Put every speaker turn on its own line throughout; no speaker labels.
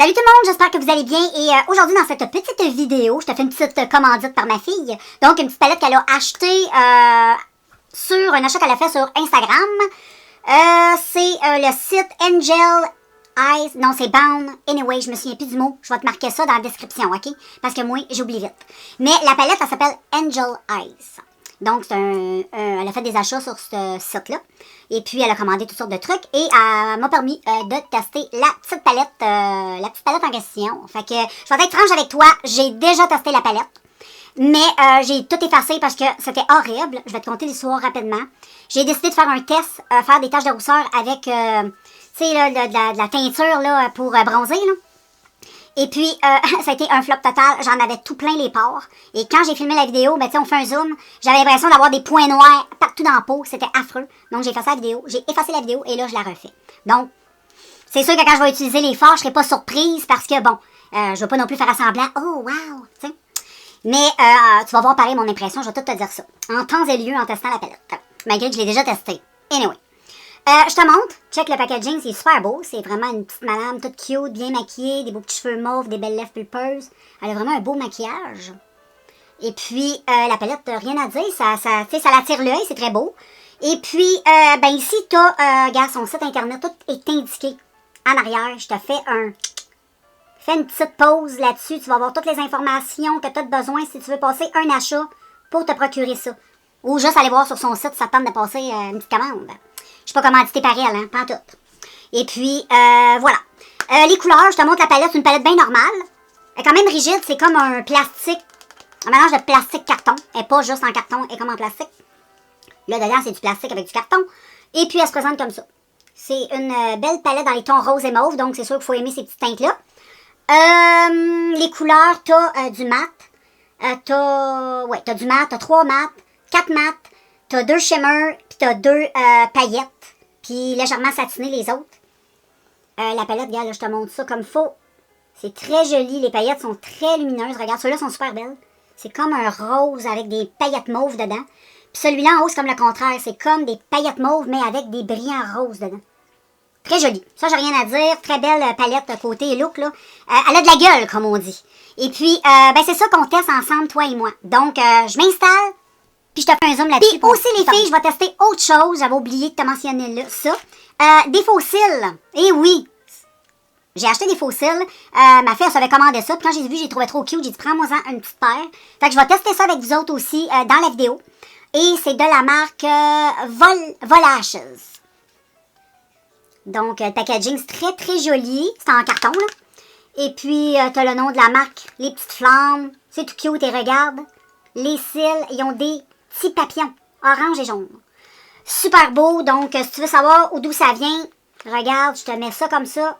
Salut tout le monde, j'espère que vous allez bien et aujourd'hui dans cette petite vidéo, je te fais une petite commandite par ma fille. Donc une petite palette qu'elle a achetée sur un achat qu'elle a fait sur Instagram. C'est le site Angel Eyes, non c'est Bound, anyway je me souviens plus du mot, je vais te marquer ça dans la description, ok? Parce que moi j'oublie vite. Mais la palette elle s'appelle Angel Eyes. Donc, elle a fait des achats sur ce site-là. Et puis, elle a commandé toutes sortes de trucs. Et elle m'a permis de tester la petite palette en question. Fait que, je vais être franche avec toi, j'ai déjà testé la palette. Mais j'ai tout effacé parce que c'était horrible. Je vais te conter l'histoire rapidement. J'ai décidé de faire un test, faire des taches de rousseur avec, tu sais, de la teinture là, pour bronzer, là. Et puis, ça a été un flop total. J'en avais tout plein les pores. Et quand j'ai filmé la vidéo, ben, tu sais, on fait un zoom. J'avais l'impression d'avoir des points noirs partout dans la peau. C'était affreux. Donc, j'ai effacé la vidéo. J'ai effacé la vidéo et là, je la refais. Donc, c'est sûr que quand je vais utiliser les fards, je serai pas surprise parce que, bon, je veux pas non plus faire semblant. Oh, wow, tu sais. Mais, tu vas voir pareil mon impression. Je vais tout te dire ça. En temps et lieu, en testant la palette. Malgré que je l'ai déjà testé. Anyway. Je te montre, check le packaging, c'est super beau. C'est vraiment une petite madame toute cute, bien maquillée, des beaux petits cheveux mauves, des belles lèvres pulpeuses. Elle a vraiment un beau maquillage. Et puis, la palette, rien à dire, ça l'attire l'œil, c'est très beau. Et puis, ben ici, tu as, regarde, son site internet, tout est indiqué en arrière. Je te fais une petite pause là-dessus. Tu vas avoir toutes les informations que tu as besoin si tu veux passer un achat pour te procurer ça. Ou juste aller voir sur son site, ça tente de passer une petite commande. Je suis pas commanditée par elle, hein, pas en tout. Et puis, voilà. Les couleurs, je te montre la palette, c'est une palette bien normale. Elle est quand même rigide, c'est comme un plastique, un mélange de plastique carton. Elle n'est pas juste en carton, elle est comme en plastique. Là, dedans, c'est du plastique avec du carton. Et puis, elle se présente comme ça. C'est une belle palette dans les tons rose et mauve, donc c'est sûr qu'il faut aimer ces petites teintes-là. Les couleurs, t'as du mat. T'as du mat, t'as 3 mats, 4 mats, t'as 2 shimmers, puis t'as 2 paillettes. Puis légèrement satiné les autres. La palette, regarde, là, je te montre ça comme faux. C'est très joli. Les paillettes sont très lumineuses. Regarde, ceux-là sont super belles. C'est comme un rose avec des paillettes mauves dedans. Puis celui-là en haut, c'est comme le contraire. C'est comme des paillettes mauves, mais avec des brillants roses dedans. Très joli. Ça, j'ai rien à dire. Très belle palette côté look, là. Elle a de la gueule, comme on dit. Et puis, ben c'est ça qu'on teste ensemble, toi et moi. Donc, je m'installe. Puis je te fais un zoom là-dessus. Puis aussi, les filles, je vais tester autre chose. J'avais oublié de te mentionner là, ça. Des faux cils. Eh oui. J'ai acheté des faux cils. Ma fille, elle savait commander ça. Puis quand j'ai vu, j'ai trouvé trop cute. J'ai dit, prends-moi-en une petite paire. Fait que je vais tester ça avec vous autres aussi dans la vidéo. Et c'est de la marque Volashes. Donc, le packaging, c'est très, très joli. C'est en carton, là. Et puis, t'as le nom de la marque. Les petites flammes. C'est tout cute. Et regarde. Les cils, ils ont des petits papillons, orange et jaune. Super beau, donc si tu veux savoir d'où ça vient, regarde, je te mets ça comme ça.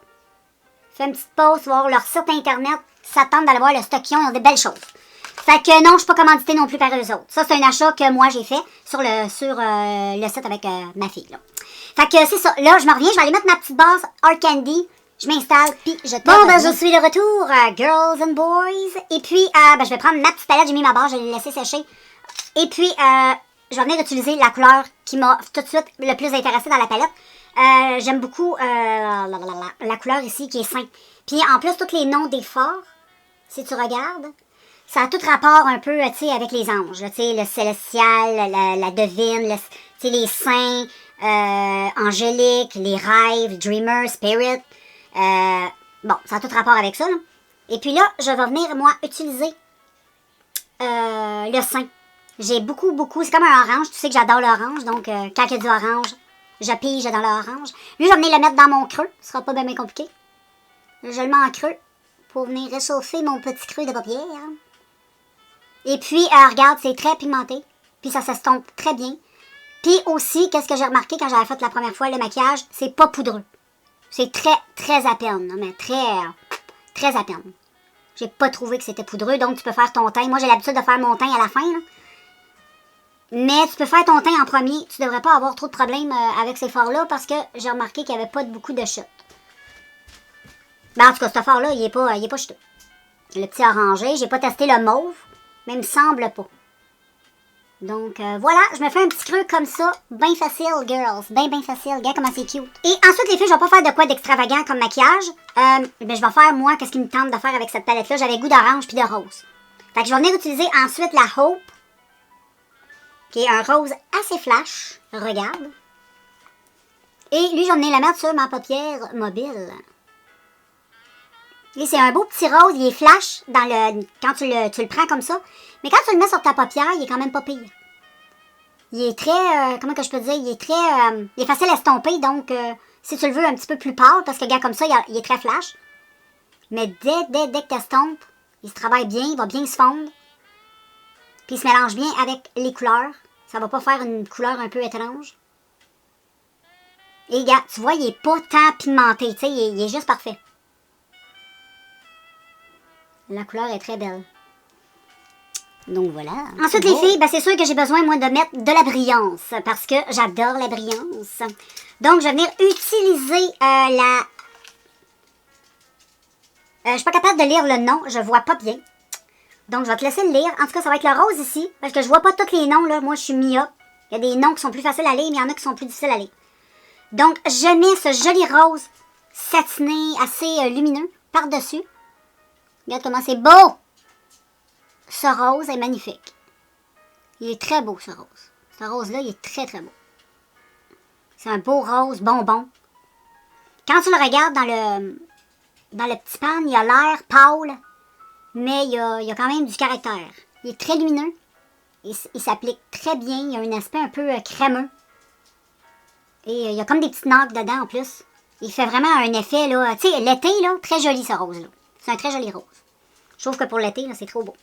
Fais une petite pause, voir leur site internet. Ça tente d'aller voir le stock qu'ils ont, ils ont des belles choses. Fait que non, je suis pas commanditée non plus par eux autres. Ça, c'est un achat que moi j'ai fait sur le site avec ma fille. Là. Fait que c'est ça. Là, je me reviens, je vais aller mettre ma petite base Art Candy. Je m'installe, puis je te... Bon, ben, je suis de retour, girls and boys. Et puis, ben, je vais prendre ma petite palette, j'ai mis ma base, je l'ai laissée sécher. Et puis, je vais venir d'utiliser la couleur qui m'a tout de suite le plus intéressée dans la palette. J'aime beaucoup la couleur ici qui est simple. Puis en plus, tous les noms des forts, si tu regardes, ça a tout rapport un peu, tu sais, avec les anges. Tu sais, le célestial, la divine, tu sais, les saints, angéliques, les rêves, dreamer, spirit. Bon, ça a tout rapport avec ça, là. Et puis là, je vais venir, moi, utiliser le sein. J'ai beaucoup, c'est comme un orange. Tu sais que j'adore l'orange, donc quand il y a du orange, je pige dans l'orange. Lui, je vais venir le mettre dans mon creux. Ce sera pas bien compliqué. Je le mets en creux pour venir réchauffer mon petit creux de paupière. Et puis, regarde, c'est très pigmenté. Puis ça s'estompe très bien. Puis aussi, qu'est-ce que j'ai remarqué quand j'avais fait la première fois le maquillage? C'est pas poudreux. C'est très, très à peine. Mais très à peine. J'ai pas trouvé que c'était poudreux, donc tu peux faire ton teint. Moi, j'ai l'habitude de faire mon teint à la fin, là. Mais tu peux faire ton teint en premier. Tu devrais pas avoir trop de problèmes avec ces fards-là parce que j'ai remarqué qu'il n'y avait pas beaucoup de chutes. Ben, en tout cas, ce fard-là, il est pas chuteux. Le petit orangé, j'ai pas testé le mauve, mais il me semble pas. Donc, voilà, je me fais un petit creux comme ça. Bien facile, girls. Bien facile. Regarde comment c'est cute. Et ensuite, les filles, je vais pas faire de quoi d'extravagant comme maquillage. Ben, je vais faire, moi, qu'est-ce qui me tente de faire avec cette palette-là. J'avais goût d'orange puis de rose. Fait que je vais venir utiliser ensuite la Hope, qui est un rose assez flash. Regarde. Et lui, je vais venir la mettre sur ma paupière mobile. Et c'est un beau petit rose. Il est flash quand tu le prends comme ça. Mais quand tu le mets sur ta paupière, il est quand même pas pire. Il est très, comment que je peux dire, il est facile à estomper, donc si tu le veux un petit peu plus pâle, parce que regarde comme ça, il est très flash. Mais dès que tu estompes, il se travaille bien, il va bien se fondre. Puis il se mélange bien avec les couleurs. Ça va pas faire une couleur un peu étrange. Et regarde, tu vois, il est pas tant pigmenté, tu sais, il est juste parfait. La couleur est très belle. Donc voilà. Ensuite, les filles, ben, c'est sûr que j'ai besoin, moi, de mettre de la brillance. Parce que j'adore la brillance. Donc, je vais venir utiliser je suis pas capable de lire le nom. Je vois pas bien. Donc, je vais te laisser le lire. En tout cas, ça va être le rose ici. Parce que je vois pas tous les noms, là. Moi, je suis myope. Il y a des noms qui sont plus faciles à lire, mais il y en a qui sont plus difficiles à lire. Donc, je mets ce joli rose satiné, assez lumineux, par-dessus. Regarde comment c'est beau! Ce rose est magnifique. Il est très beau, ce rose. Ce rose-là, il est très, très beau. C'est un beau rose bonbon. Quand tu le regardes dans le petit pan, il a l'air pâle, mais il y a quand même du caractère. Il est très lumineux. Il s'applique très bien. Il a un aspect un peu crémeux. Et il y a comme des petites notes dedans, en plus. Il fait vraiment un effet, là. Tu sais, l'été, là, très joli, ce rose-là. C'est un très joli rose. Je trouve que pour l'été, là, c'est trop beau.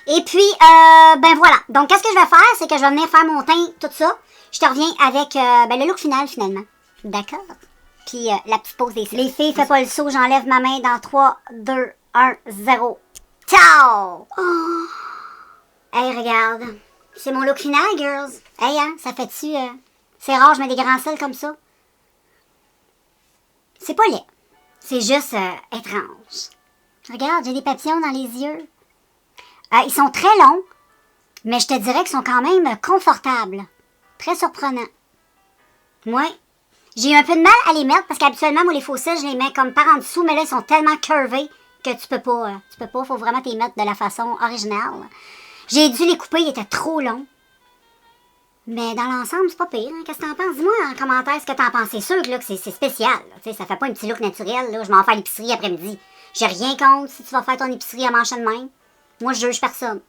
Et puis, ben voilà. Donc, qu'est-ce que je vais faire? C'est que je vais venir faire mon teint, tout ça. Je te reviens avec le look final, finalement. D'accord? Puis, la petite pause des cils. Les filles, fais pas le saut. J'enlève ma main dans 3, 2, 1, 0. Ciao! Oh. Hey, regarde. C'est mon look final, girls. Hey, hein, ça fait-tu... C'est rare, je mets des grands cils comme ça. C'est pas laid. C'est juste étrange. Regarde, j'ai des papillons dans les yeux. Ils sont très longs, mais je te dirais qu'ils sont quand même confortables. Très surprenants. Moi, j'ai eu un peu de mal à les mettre parce qu'habituellement, moi, les faux cils, je les mets comme par en dessous, mais là, ils sont tellement curvés que tu peux pas. Faut vraiment les mettre de la façon originale. J'ai dû les couper, ils étaient trop longs. Mais dans l'ensemble, c'est pas pire. Hein? Qu'est-ce que t'en penses? Dis-moi en commentaire ce que t'en penses. C'est sûr que, là, que c'est spécial. Là. Ça fait pas un petit look naturel. Là. Je m'en fais à l'épicerie après-midi. J'ai rien contre si tu vas faire ton épicerie à manche de main. Moi, je juge personne.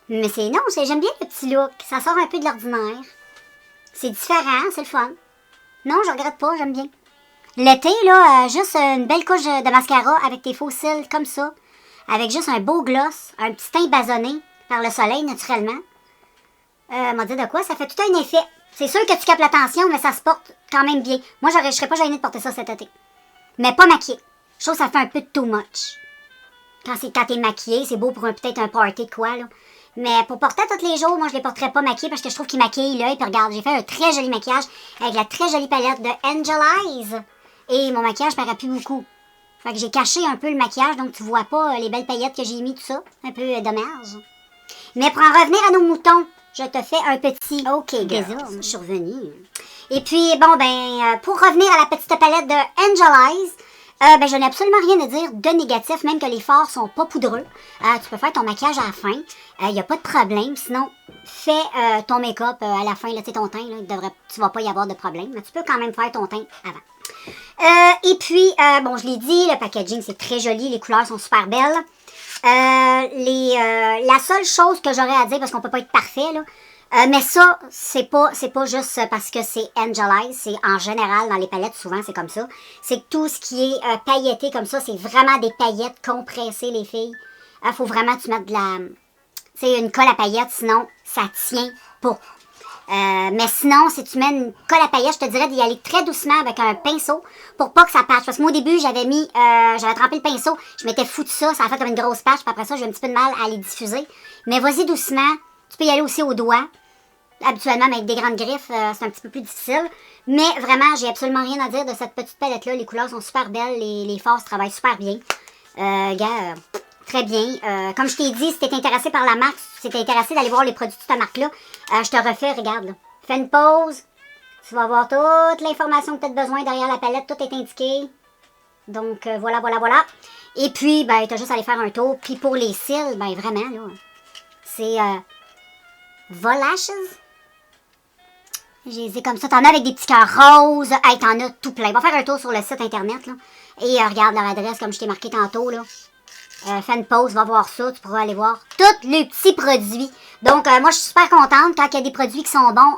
Mais j'aime bien le petit look. Ça sort un peu de l'ordinaire. C'est différent, c'est le fun. Non, je regrette pas, j'aime bien. L'été, là, juste une belle couche de mascara avec tes faux cils comme ça. Avec juste un beau gloss, un petit teint basonné par le soleil naturellement. M'a dit de quoi? Ça fait tout un effet. C'est sûr que tu captes l'attention, mais ça se porte quand même bien. Moi, je serais pas gênée de porter ça cet été. Mais pas maquillée. Je trouve que ça fait un peu too much. Quand t'es maquillée, c'est beau pour peut-être un party de quoi, là. Mais pour porter tous les jours, moi, je les porterais pas maquillées parce que je trouve qu'ils maquillent l'œil. Puis regarde, j'ai fait un très joli maquillage avec la très jolie palette de Angelize. Et mon maquillage paraît plus beaucoup. Fait que j'ai caché un peu le maquillage, donc tu vois pas les belles paillettes que j'ai mis, tout ça. Un peu dommage. Mais pour en revenir à nos moutons, je te fais un petit... OK, girls, je suis revenue. Et puis, bon, pour revenir à la petite palette de Angelize, je n'ai absolument rien à dire de négatif, même que les fards sont pas poudreux. Tu peux faire ton maquillage à la fin. Il n'y a pas de problème. Sinon, fais ton make-up à la fin. Là, ton teint, là, tu vas pas y avoir de problème. Mais tu peux quand même faire ton teint avant. Et puis, je l'ai dit, le packaging, c'est très joli. Les couleurs sont super belles. La seule chose que j'aurais à dire, parce qu'on peut pas être parfait, là, mais ça, c'est pas juste parce que c'est Angelize, c'est en général dans les palettes, souvent c'est comme ça. C'est que tout ce qui est pailleté comme ça, c'est vraiment des paillettes compressées, les filles. Faut vraiment que tu mettes une colle à paillettes, sinon ça tient pas. Mais sinon, si tu mets une colle à paillettes, je te dirais d'y aller très doucement avec un pinceau pour pas que ça patche. Parce que moi, au début, j'avais trempé le pinceau, je m'étais foutu ça a fait comme une grosse patch, puis après ça, j'ai un petit peu de mal à les diffuser. Mais vas-y doucement, tu peux y aller aussi au doigt. Habituellement, mais avec des grandes griffes, c'est un petit peu plus difficile. Mais vraiment, j'ai absolument rien à dire de cette petite palette-là. Les couleurs sont super belles, les fards travaillent super bien. Très bien. Comme je t'ai dit, si t'es intéressé par la marque, si t'es intéressé d'aller voir les produits de cette marque-là, je te refais, regarde, là. Fais une pause. Tu vas voir toute l'information que tu as besoin derrière la palette. Tout est indiqué. Donc, voilà, voilà, voilà. Et puis, ben, tu as juste à aller faire un tour. Puis pour les cils, ben, vraiment, là, c'est Volashes. J'ai dit comme ça. T'en as avec des petits cœurs roses. Hey, t'en as tout plein. Va faire un tour sur le site internet, là. Et regarde leur adresse, comme je t'ai marqué tantôt, là. Fais une pause, va voir ça. Tu pourras aller voir tous les petits produits. Donc, moi, je suis super contente quand il y a des produits qui sont bons.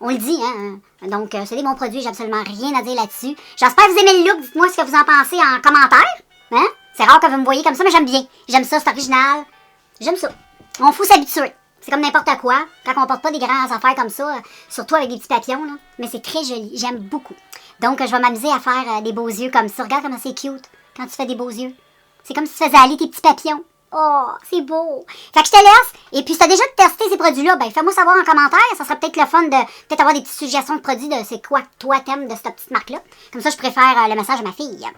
On le dit, hein. Donc, c'est des bons produits. J'ai absolument rien à dire là-dessus. J'espère que vous aimez le look. Dites-moi ce que vous en pensez en commentaire. Hein? C'est rare que vous me voyez comme ça, mais j'aime bien. J'aime ça, c'est original. J'aime ça. On faut s'habituer. C'est comme n'importe quoi. Quand on porte pas des grandes affaires comme ça, surtout avec des petits papillons, là. Mais c'est très joli. J'aime beaucoup. Donc, je vais m'amuser à faire des beaux yeux comme ça. Regarde comment c'est cute quand tu fais des beaux yeux. C'est comme si tu faisais aller tes petits papillons. Oh, c'est beau. Fait que je te laisse. Et puis, si t'as déjà testé ces produits-là, ben fais-moi savoir en commentaire. Ça serait peut-être le fun de peut-être avoir des petites suggestions de produits de c'est quoi que toi t'aimes de cette petite marque-là. Comme ça, je préfère le message à ma fille.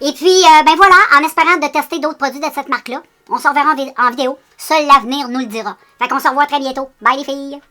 Et puis, ben voilà, en espérant de tester d'autres produits de cette marque-là, on se reverra en vidéo. Seul l'avenir nous le dira. Fait qu'on se revoit très bientôt. Bye les filles.